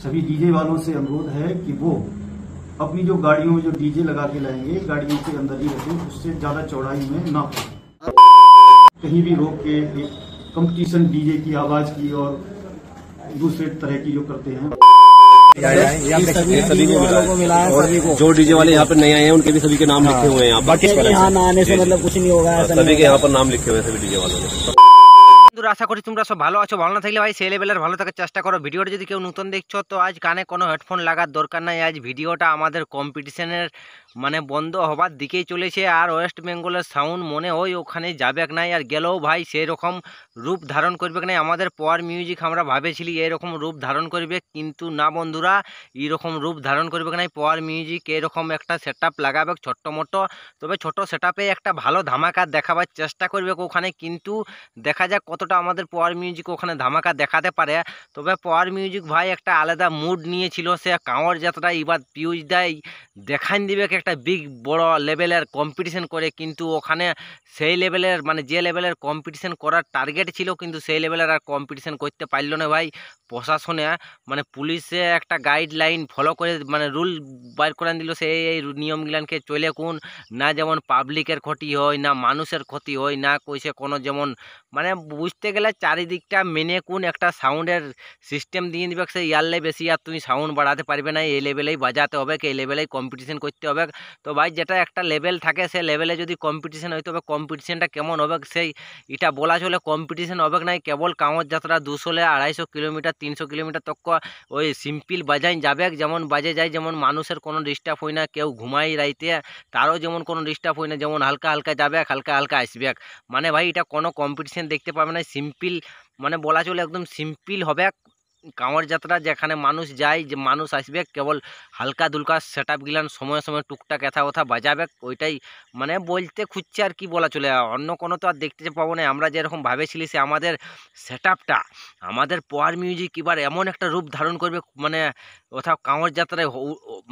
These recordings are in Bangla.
सभी डीजे वालों से अनुरोध है कि वो अपनी जो गाड़ियों में जो डीजे लगा के लाएंगे गाड़ियों के अंदर ही रखें, उससे ज्यादा चौड़ाई में ना हो। कहीं भी रोक के कंपटीशन डीजे की आवाज की और दूसरे तरह की जो करते हैं सभी को मिला है और जो डीजे वाले यहाँ पर नए आए हैं उनके भी सभी के नाम लिखे हुए हैं यहाँ पर। यहाँ ना आने से मतलब कुछ नहीं होगा, सभी के यहाँ पर नाम लिखे हुए हैं सभी डीजे वालों ने। আশা করি তোমরা সব ভালো আছো। ভালো না থাকলে ভাই সেই লেভেলের ভালো থাকার চেষ্টা করো। ভিডিওটা যদি কেউ নতুন দেখছো তো আজ কানে কোনো হেডফোন লাগার দরকার নাই। আজ ভিডিওটা আমাদের কম্পিটিশনের মানে বন্ধ হবার দিকেই চলেছে। আর ওয়েস্ট বেঙ্গলের সাউন্ড মনে হয় ওখানে যাবে নাই, আর গেলেও ভাই সেই রকম রূপ ধারণ করবে নাই। আমাদের পাওয়ার মিউজিক আমরা ভাবেছিলি এরকম রূপ ধারণ করবে, কিন্তু না বন্ধুরা, এইরকম রূপ ধারণ করবে নাই। পাওয়ার মিউজিক এরকম একটা সেট আপ লাগাবে ছোট্ট মোটো, তবে ছোট সেট আপে একটা ভালো ধামাকা দেখাবার চেষ্টা করবে ওখানে। কিন্তু দেখা যাক কতটা আমাদের পাওয়ার মিউজিক ওখানে ধামাকা দেখাতে পারে। তবে পাওয়ার মিউজিক ভাই একটা আলাদা মুড নিয়েছিল, সে কাঁওয়ার যাত্রা এবার পিউজ দেয় দেখান দিবে একটা বিগ বড় লেভেলের কম্পিটিশন করে। কিন্তু ওখানে সেই লেভেলের মানে যে লেভেলের কম্পিটিশন করার টার্গেট ছিল, কিন্তু সেই লেভেলের আর কম্পিটিশন করতে পারলো না ভাই। প্রশাসনে মানে পুলিশে একটা গাইডলাইন ফলো করে মানে রুল বাইর করে দিল, সেই এই নিয়মগুলানকে চলে কোন না, যেমন পাবলিকের ক্ষতি হয় না, মানুষের ক্ষতি হয় না, কইছে কোনো যেমন মানে বুঝতে গেলে চারিদিকটা মেনে কোন একটা সাউন্ডের সিস্টেম দিয়ে দিবে, সেই ইয়ারলে বেশি আর তুমি সাউন্ড বাড়াতে পারবে না, এই লেভেলেই বাজাতে হবে, এই লেভেলেই কম্পিটিশন করতে হবে। তো ভাই যেটা একটা লেভেল থাকে সেই লেভেলে যদি কম্পিটিশন হইতে হবে, কম্পিটিশনটা কেমন হবে সেই এটা বলা চলে। কম্পিটিশন হবে নাই কেবল কাঁওয়ার যাত্রা 200-250 কিলোমিটার 300 কিলোমিটার তক ওই সিম্পল বাজাই যাবে, যেমন বাজে যায়, যেমন মানুষের কোনো ডিস্টার্ব হয় না, কেউ ঘুমাই রাইতে তারও যেমন কোনো ডিস্টার্ব হয় না, যেমন হালকা হালকা যাবে হালকা হালকা আসবে। মানে ভাই এটা কোনো কম্পিটিশন দেখতে পাবে না, সিম্পল মানে বলা চলে একদম সিম্পল হবে কাঁওয়ার যাত্রা, যেখানে মানুষ যায় যে মানুষ আসবে, কেবল হালকা দুলকা সেট আপ গিলান সময় সময় টুকটাক কথা কথা বাজাবে, ওইটাই মানে বলতে খুঁজছে আর কি বলা চলে। অন্য কোনো তো আর দেখতে পাবো না। আমরা যেরকম ভাবেছিলি সে আমাদের সেট আপটা আমাদের পাওয়ার মিউজিক এবার এমন একটা রূপ ধারণ করবে, মানে কোথাও কাঁওয়ার যাত্রায়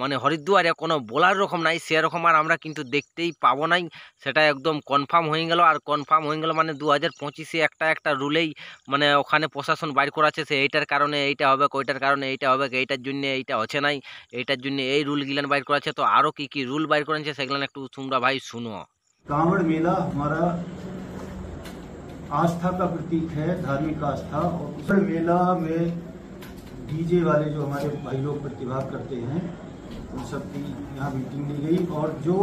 মানে হরিদ্বারে কোনো বলার রকম নাই, সেরকম আর আমরা কিন্তু দেখতেই পাবো নাই। সেটা একদম কনফার্ম হয়ে গেল। আর কনফার্ম হয়ে গেল মানে 2025-এ একটা রুলেই মানে ওখানে প্রশাসন বাইর করাচ্ছে, সে এইটার কারণে এইটা হবে, ওইটার কারণে এইটা হবে, এইটার জন্য এইটা হচ্ছে নাই, এইটার জন্য এই রুল গিলান বাইর করাচ্ছে। তো আরও কি কি রুল বাইর করেছে সেগুলো একটু তোমরা ভাই শুনো। कांवड़ मेला हमारा आस्था का प्रतीक है, धार्मिक आस्था। और उस मेला में डीजे वाले जो हमारे भाई लोग प्रतिभाग करते हैं उन सब की यहाँ मीटिंग ली गई, और जो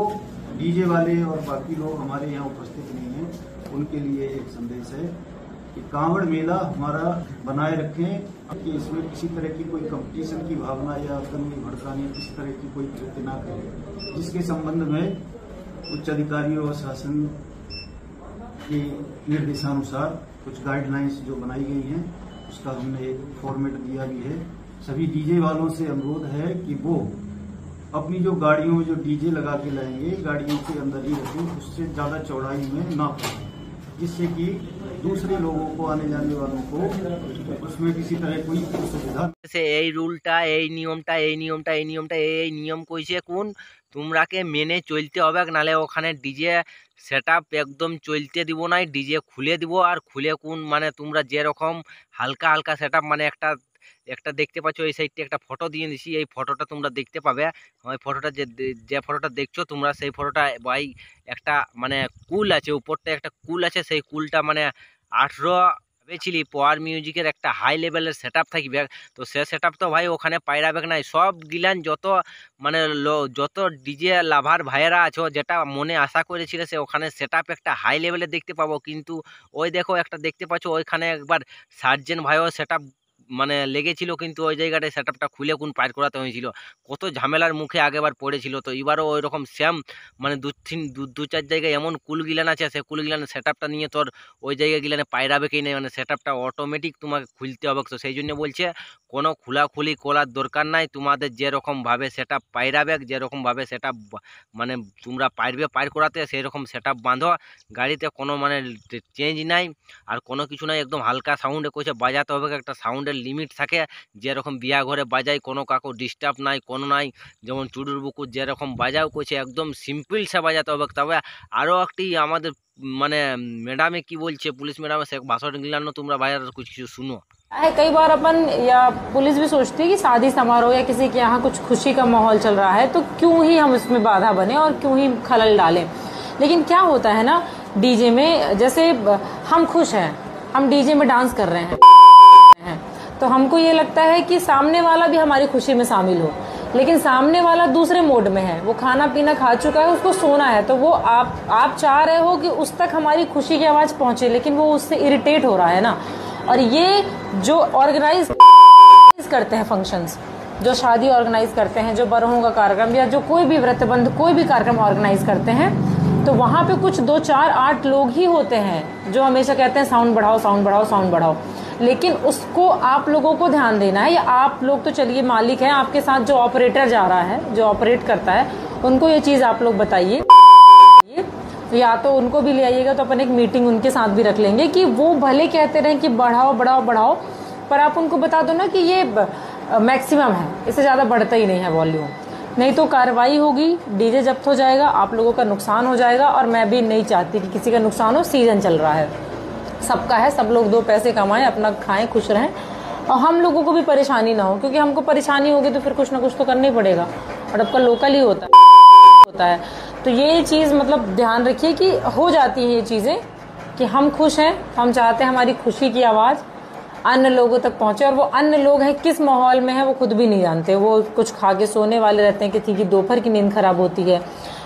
डीजे वाले और बाकी लोग हमारे यहाँ उपस्थित नहीं हैं उनके लिए एक संदेश है कि कांवड़ मेला हमारा बनाए रखें, कि इसमें किसी तरह की कोई कंपटीशन की भावना या दंगे भड़काने किसी तरह की कोई कृत्य ना करें, जिसके संबंध में उच्च अधिकारियों और शासन के निर्देशानुसार कुछ गाइडलाइंस जो बनाई गई हैं उसका हमने एक फॉर्मेट दिया भी है। सभी डीजे वालों से अनुरोध है कि वो अपनी जो गाड़ियों में जो डीजे लगा के लाएंगे गाड़ियों के अंदर ही रखें, उससे ज्यादा चौड़ाई में ना हो, जिससे कि दूसरे लोगों को आने जाने वालों को उसमें किसी तरह कोई असुविधा। এই রুলটা এই নিয়মটা এই নিয়ম কইছে কোন তোমরাকে মেনে চলতে হবে, নালে ওখানে ডিজে সেট আপ একদম চলতে দিব নাই, ডিজে খুলে দিব। আর খুলে কোন মানে তোমরা যেরকম হালকা হালকা সেট আপ মানে একটা একটা দেখতে পাচ্ছ, এই সাইডে একটা ফটো দিয়ে দিছি, এই ফটোটা তোমরা দেখতে পাবে। ওই ফটোটা যে ফটোটা দেখছো তোমরা, সেই ফটোটা ভাই একটা মানে কুল আছে, উপরটা একটা কুল আছে, সেই কুলটা মানে 18 ভেবেছিলি পাওয়ার মিউজিকের একটা হাই লেভেলের সেট আপ থাকবে। তো সে সেট আপ তো ভাই ওখানে পাইরাবে নাই। সব গিলান যত মানে যত ডিজে লাভার ভাইয়েরা আছো, যেটা মনে আশা করেছিল সে ওখানে সেট আপ একটা হাই লেভেলে দেখতে পাবো, কিন্তু ওই দেখো একটা দেখতে পাচ্ছ ওইখানে একবার সার্জেন ভাইও সেট আপ মানে লেগেছিল, কিন্তু ওই জায়গাটায় সেট আপটা খুলে কোন পার করাতে হয়েছিল, কত ঝামেলার মুখে আগেবার পড়েছিল। তো এবারও ওই রকম সেম মানে দু চার জায়গায় এমন কুল গিলান আছে, সে কুল গিলান সেট আপটা নিয়ে তোর ওই জায়গায় গিলানে পায়রাবে কি নেই, মানে সেট আপটা অটোমেটিক তোমাকে খুলতে হবে। তো সেই জন্য বলছে কোনো খোলাখুলি করার দরকার নাই, তোমাদের যেরকমভাবে সেট আপ পায়রাবে, যেরকমভাবে সেট আপ মানে তোমরা পারবে পার করাতে সেই রকম সেট আপ বাঁধো। গাড়িতে কোনো মানে চেঞ্জ নাই আর কোনো কিছু নাই, একদম হালকা সাউন্ডে কইছে বাজাতে হবে, একটা সাউন্ডের লিমিট থাকে, যেরকম বিয়া ঘরে বাজাই কোনো কাকু ডিস্টার্ব নাই কোনো নাই, যেমন চুডুর বুকুর যেরকম বাজাও কইছে একদম সিম্পল সে বাজাতে হবে। তবে আরও একটি আমাদের মানে ম্যাডামে কি বলছে, পুলিশ ম্যাডামে সে ভাষণ গিলানো তোমরা ভাইয়ার কিছু শুনো। है कई बार अपन या पुलिस भी सोचती है कि शादी समारोह या किसी के यहाँ कुछ खुशी का माहौल चल रहा है तो क्यों ही हम इसमें बाधा बने और क्यों ही खलल डालें। लेकिन क्या होता है ना, डीजे में जैसे हम खुश हैं, हम डीजे में डांस कर रहे हैं तो हमको ये लगता है कि सामने वाला भी हमारी खुशी में शामिल हो, लेकिन सामने वाला दूसरे मोड में है, वो खाना पीना खा चुका है, उसको सोना है, तो वो आप चाह रहे हो कि उस तक हमारी खुशी की आवाज पहुंचे, लेकिन वो उससे इरिटेट हो रहा है ना। और ये जो ऑर्गेनाइज करते हैं फंक्शंस, जो शादी ऑर्गेनाइज करते हैं, जो बरहों का कार्यक्रम या जो कोई भी व्रतबंध कोई भी कार्यक्रम ऑर्गेनाइज करते हैं, तो वहां पे कुछ 2 4 8 लोग ही होते हैं जो हमेशा कहते हैं साउंड बढ़ाओ साउंड बढ़ाओ साउंड बढ़ाओ। लेकिन उसको आप लोगों को ध्यान देना है, या आप लोग तो चलिए मालिक हैं, आपके साथ जो ऑपरेटर जा रहा है, जो ऑपरेट करता है, उनको ये चीज आप लोग बताइए, या तो उनको भी ले आइएगा, तो अपन एक मीटिंग उनके साथ भी रख लेंगे कि वो भले कहते रहें कि बढ़ाओ बढ़ाओ बढ़ाओ, पर आप उनको बता दो ना कि ये मैक्सिमम है, इससे ज्यादा बढ़ता ही नहीं है वॉल्यूम, नहीं तो कार्रवाई होगी, डीजे जब्त हो जाएगा, आप लोगों का नुकसान हो जाएगा। और मैं भी नहीं चाहती कि किसी का नुकसान हो, सीजन चल रहा है, सबका है, सब लोग 2 पैसे कमाएं, अपना खाएं, खुश रहें, और हम लोगों को भी परेशानी ना हो, क्योंकि हमको परेशानी होगी तो फिर कुछ ना कुछ तो करना ही पड़ेगा, और आपका लोकल ही होता है। तो ये चीज मतलब ध्यान रखिए कि हो जाती है ये चीजें कि हम खुश हैं, हम चाहते हैं हमारी खुशी की आवाज अन्य लोगों तक पहुंचे, और वो अन्य लोग हैं किस माहौल में है वो खुद भी नहीं जानते, वो कुछ खा के सोने वाले रहते हैं, किसी की दोपहर की नींद खराब होती है,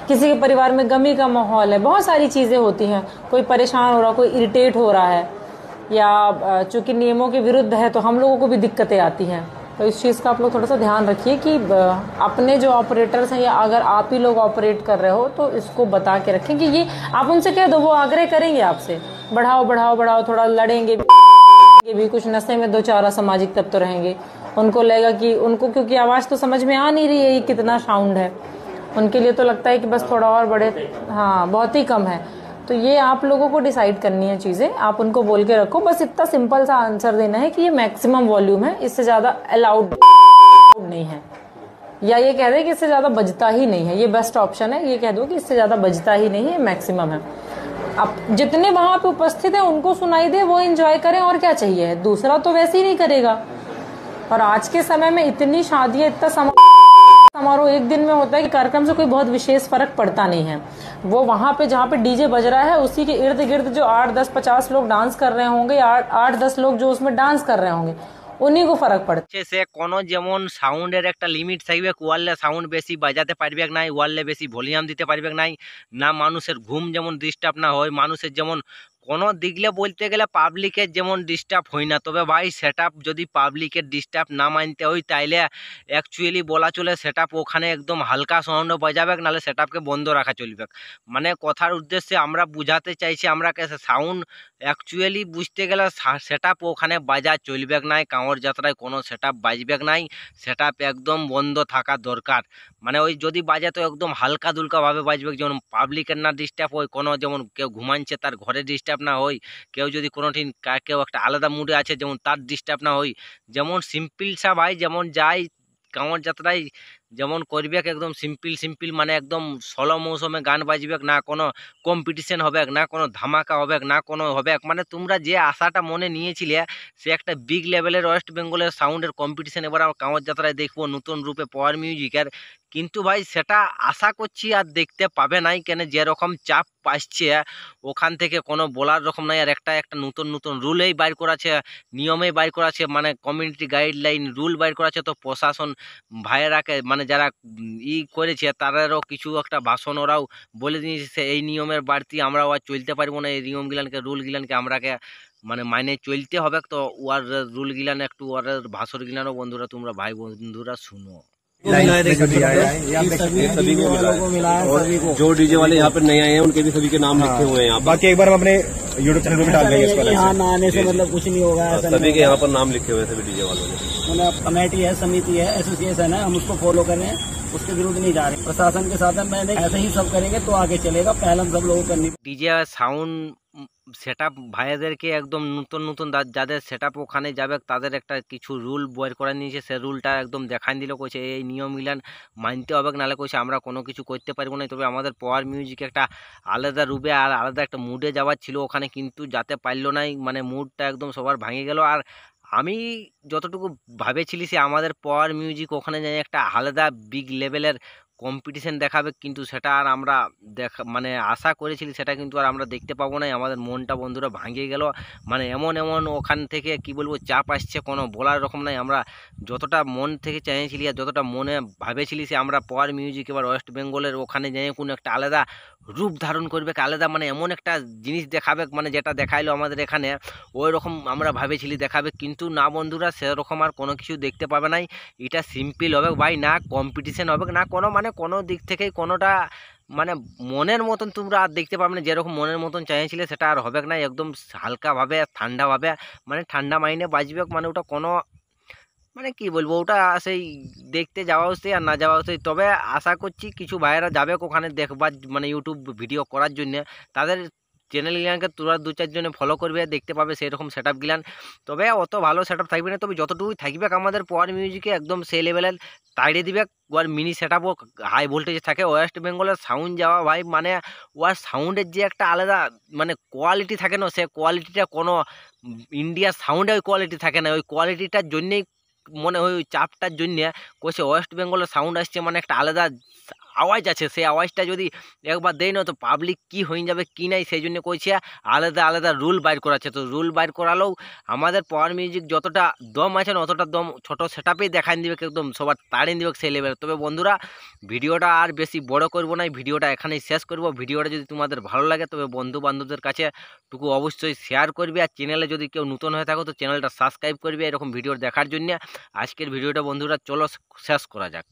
किसी के परिवार में गमी का माहौल है, बहुत सारी चीजें होती हैं, कोई परेशान हो रहा, कोई इरिटेट हो रहा है, या चूंकि नियमों के विरुद्ध है तो हम लोगों को भी दिक्कतें आती हैं। तो इस चीज़ का आप लोग थोड़ा सा ध्यान रखिए कि अपने जो ऑपरेटर्स हैं, या अगर आप ही लोग ऑपरेट कर रहे हो तो इसको बता के रखें कि ये आप उनसे कह दो, वो आग्रह करेंगे आपसे, बढ़ाओ बढ़ाओ बढ़ाओ, थोड़ा लड़ेंगे भी, कुछ नशे में 2 4 असामाजिक तत्व रहेंगे, उनको लगेगा कि उनको, क्योंकि आवाज़ तो समझ में आ नहीं रही है ये कितना साउंड है, उनके लिए तो लगता है कि बस थोड़ा और बढ़े, हाँ बहुत ही कम है। तो ये आप लोगों को डिसाइड करनी है चीज़ें, आप उनको बोल के रखो, बस इतना सिंपल सा आंसर देना है कि ये मैक्सिमम वॉल्यूम है, इससे ज़्यादा अलाउड नहीं है, या ये कह दे कि इससे ज़्यादा बजता ही नहीं है, ये बेस्ट ऑप्शन है, ये कह दो कि इससे ज़्यादा बजता ही नहीं है, मैक्सिमम है। अब जितने वहां पे उपस्थित हैं उनको सुनाई दे, वो एंजॉय करें, और क्या चाहिए, दूसरा तो वैसे ही नहीं करेगा। और आज के समय में इतनी शादियां, इतना समारोह एक दिन में होता है कि कार्यक्रम से कोई बहुत विशेष फर्क पड़ता नहीं है। वो वहां पे जहाँ पे डीजे बज रहा है उसी के इर्द गिर्द जो 8 10 50 लोग डांस कर रहे होंगे, 8 10 लोग जो उसमें डांस कर रहे होंगे, उन्हीं को फर्क पड़ता সে কোনো যেমন সাউন্ডের একটা লিমিট থাকবে, ওয়ালে সাউন্ড বেশি বাজাতে পারবে নাই, ওয়ালে বেশি ভলিউম দিতে পারবে নাই, না মানুষের ঘুম যেমন ডিস্টার্ব না হয়, মানুষের যেমন কোনো দিকলে বলতে গেলে পাবলিকের যেমন ডিস্টার্ব হয় না। তবে ভাই সেটআপ যদি পাবলিকের ডিস্টার্ব না মানতে হয় তাইলে অ্যাকচুয়ালি বলা চলে সেটআপ ওখানে একদম হালকা সাউন্ড বাজাবে, নাহলে সেটআপকে বন্ধ রাখা চলবে। মানে কথার উদ্দেশ্যে আমরা বুঝাতে চাইছি, আমরা সাউন্ড অ্যাকচুয়ালি বুঝতে গেলে সেটআপ ওখানে বাজা চলবে নাই, কাঁওর যাত্রায় কোনো সেটআপ বাজবে নাই, সেটআপ একদম বন্ধ থাকা দরকার। মানে ওই যদি বাজে তো একদম হালকা দুলকাভাবে বাজবে, যেমন পাবলিকের না ডিস্টার্ব হয়, কোনো যেমন কেউ ঘুমাচ্ছে তার ঘরে ডিস্টার্ব না হয়, কেউ যদি কোনো কেউ একটা আলাদা মুডে আছে যেমন তার ডিস্টার্ব না হয়, যেমন সিম্পল সা ভাই যেমন যায় কাঁওর যাত্রায় যেমন করবে একদম সিম্পল সিম্পল, মানে একদম স্লো মৌসুমে গান বাজবে না, কোনো কম্পিটিশন হবে না, কোনো ধামাকা হবে না, কোনো হবে মানে তোমরা যে আশাটা মনে নিয়েছিলে সে একটা বিগ লেভেলের ওয়েস্ট বেঙ্গলের সাউন্ডের কম্পিটিশন এবার আমরা কাঁওর যাত্রায় দেখবো নতুন রূপে পাওয়ার মিউজিকের। কিন্তু ভাই সেটা আশা করছি আর দেখতে পাবে নাই, কেন যেরকম চাপ আসছে ওখান থেকে কোনো বলার রকম নাই। আর একটা নতুন নতুন রুলেই বাইর করাছে, নিয়মেই বাইর করাছে, মানে কমিউনিটি গাইডলাইন রুল বাইর করাছে। তো প্রশাসন ভাইয়েরাকে মানে যারা করেছে তাদেরও কিছু একটা ভাষণ ওরাও বলে দিয়েছে, এই নিয়মের বাড়তি আমরাও আর চলতে পারবো না, এই নিয়মগুলানকে রুলগুলানকে আমরাকে মানে চলতে হবে। তো ওয়ার রুলগুলান একটু ওয়ার ভাষণ গিলানো বন্ধুরা তোমরা ভাই বন্ধুরা শুনো। सभी को मिला है, और जो डीजे वाले यहाँ पे नए आए हैं उनके भी सभी के नाम लिखे हुए हैं यहाँ। बाकी एक बार हम अपने यूट्यूब चैनल पे डाल देंगे इसको। यहाँ ना आने से मतलब कुछ नहीं होगा, सभी के यहाँ पर नाम लिखे हुए हैं सभी डीजे वालों ने। मतलब कमेटी है, समिति है, एसोसिएशन है, हम उसको फॉलो कर रहे हैं, उसके विरुद्ध नहीं जा रहे। प्रशासन के साथ मैंने ऐसे ही सब करेंगे तो आगे चलेगा, पहले हम सब लोगों करनी। ডিজে সাউন্ড সেটআপ ভাইয়াদেরকে একদম নতুন নতুন যাদের সেটআপ ওখানে যাবে তাদের একটা কিছু রুল বের করে নিয়েছে, সে রুলটা একদম দেখান দিল, কইছে এই নিয়ম মিলান মানতে হবে, নাহলে কইছে আমরা কোনো কিছু করতে পারবো না। তবে আমাদের পাওয়ার মিউজিক একটা আলাদা রূপে আর আলাদা একটা মুডে যাওয়ার ছিল ওখানে, কিন্তু যাতে পারলো নাই, মানে মুডটা একদম সবার ভাঙে গেল। আর আমি যতটুকু ভাবেছিলি সে আমাদের পাওয়ার মিউজিক ওখানে যাই একটা আলাদা বিগ লেভেলের কম্পিটিশন দেখাবে, কিন্তু সেটা আর আমরা মানে আশা করেছিলি সেটা কিন্তু আর আমরা দেখতে পাবো না। আমাদের মনটা বন্ধুরা ভাঙিয়ে গেল। মানে এমন এমন ওখান থেকে কি বলবো চাপ আসছে কোনো বলার রকম নাই। আমরা যতটা মন থেকে চাইছিলি আর যতটা মনে ভাবেছিলি সে আমরা পাওয়ার মিউজিক এবার ওয়েস্ট বেঙ্গলের ওখানে যাই কোনো একটা আলাদা রূপ ধারণ করবে, আলাদা মানে এমন একটা জিনিস দেখাবে, মানে যেটা দেখাইলো আমাদের এখানে ওই রকম আমরা ভাবেছিলি দেখাবে, কিন্তু না বন্ধুরা সেরকম আর কোনো কিছু দেখতে পাবে নাই। এটা সিম্পল হবে ভাই, না কম্পিটিশন হবে না কোনো, মানে কোনো দিক থেকেই কোনোটা মানে মনের মতন তোমরা আর দেখতে পাবে না। যেরকম মনের মতন চাইছিলে সেটা আর হবে না। একদম হালকাভাবে ঠান্ডাভাবে মানে ঠান্ডা মাইনে বাজবে, মানে ওটা কোনো মানে কি বলবো ওটা সেই দেখতে যাওয়া হচ্ছে আর না যাওয়া হচ্ছে। তবে আশা করছি কিছু ভাইয়েরা যাবে ওখানে দেখবার, মানে ইউটিউব ভিডিও করার জন্য। তাদের চ্যানেল গিলানকে তোরা 2-4 জনে ফলো করবে, দেখতে পাবে সেরকম সেট আপ গিলান। তবে অত ভালো সেট আপ থাকবে না, তবে যতটুকুই থাকবে আমাদের পাওয়ার মিউজিকে একদম সেই লেভেলের তাড়িয়ে দিবে। ওর মিনি সেট আপও হাই ভোল্টেজ থাকে। ওয়েস্ট বেঙ্গলের সাউন্ড যাওয়া ভাই, মানে ওর সাউন্ডের যে একটা আলাদা মানে কোয়ালিটি থাকে না, সে কোয়ালিটিটা কোনো ইন্ডিয়ার সাউন্ডে ওই কোয়ালিটি থাকে না। ওই কোয়ালিটিটার জন্যেই মনে হয় ওই চাপটার জন্যে কইছে ওয়েস্ট বেঙ্গলের সাউন্ড আসছে, মানে একটা আলাদা আওয়াজ আছে। সেই আওয়াজটা যদি একবার দেয় না তো পাবলিক কি হয়ে যাবে কি নাই, সেই জন্য কইছে আলাদা আলাদা রুল বাইর করাচ্ছে। তো রুল বাইর করালেও আমাদের পাওয়ার মিউজিক যতটা দম আছে না অতটা দম ছোট সেট আপেই দেখাই দিবে, একদম সবার তাড়িয়ে দিবে সেই লেভেল। তবে বন্ধুরা ভিডিওটা আর বেশি বড় করবো না, ভিডিওটা এখানেই শেষ করব। ভিডিওটা যদি তোমাদের ভালো লাগে তবে বন্ধু বান্ধবদের কাছে টুকু অবশ্যই শেয়ার করবে, আর চ্যানেলে যদি কেউ নতুন হয়ে থাকো তো চ্যানেলটা সাবস্ক্রাইব করবে এরকম ভিডিও দেখার জন্য। আজকের ভিডিওটা বন্ধুরা চলো শেষ করা যাক।